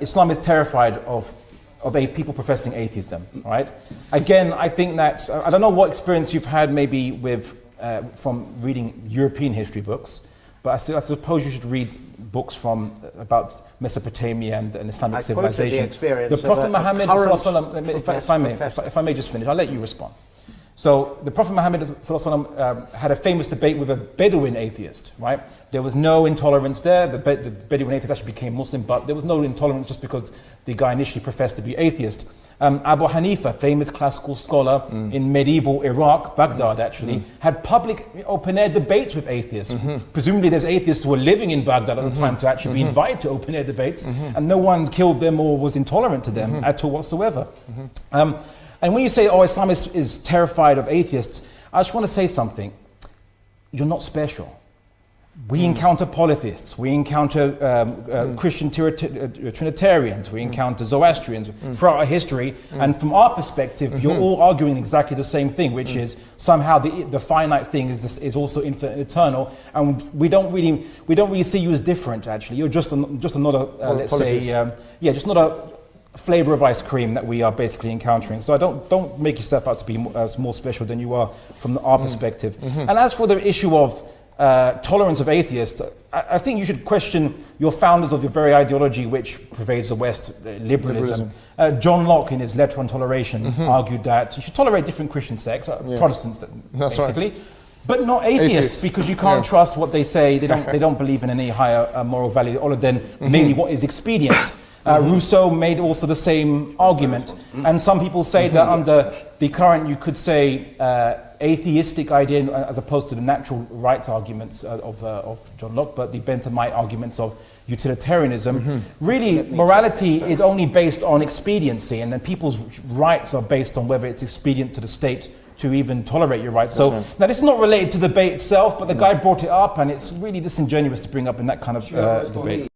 Islam is terrified of people professing atheism, right? Again, I think that, I don't know what experience you've had maybe with, from reading European history books, but I suppose you should read books about Mesopotamia and Islamic civilization. The Prophet Muhammad, if I may just finish, I'll let you respond. So the Prophet Muhammad had a famous debate with a Bedouin atheist, right? There was no intolerance there. The Bedouin atheist actually became Muslim, but there was no intolerance just because the guy initially professed to be atheist. Abu Hanifa, famous classical scholar in medieval Iraq, Baghdad actually, had public open-air debates with atheists. Presumably there's atheists who were living in Baghdad at the time to actually be invited to open-air debates, and no one killed them or was intolerant to them at all whatsoever. And when you say, oh, Islam is terrified of atheists, I just want to say something. You're not special. We encounter polytheists, we encounter Christian Trinitarians, we encounter Zoroastrians throughout our history, and from our perspective, you're all arguing exactly the same thing, which is somehow the finite thing is also infinite and eternal, and we don't really see you as different. Actually, you're just another, let's say, just not a flavor of ice cream that we are basically encountering. So don't make yourself out to be more special than you are from our perspective. And as for the issue of tolerance of atheists, I think you should question your founders of your very ideology which pervades the West, liberalism. John Locke, in his Letter on Toleration, argued that you should tolerate different Christian sects, Protestants basically, right, but not atheists, because you can't trust what they say. They don't believe in any higher moral value other than mainly what is expedient. Rousseau made also the same argument, and some people say that under the current, you could say, atheistic idea as opposed to the natural rights arguments of John Locke, but the Benthamite arguments of utilitarianism. Really, morality is only based on expediency, and then people's rights are based on whether it's expedient to the state to even tolerate your rights. So now this is not related to the debate itself, but the guy brought it up, and it's really disingenuous to bring up in that kind of debate.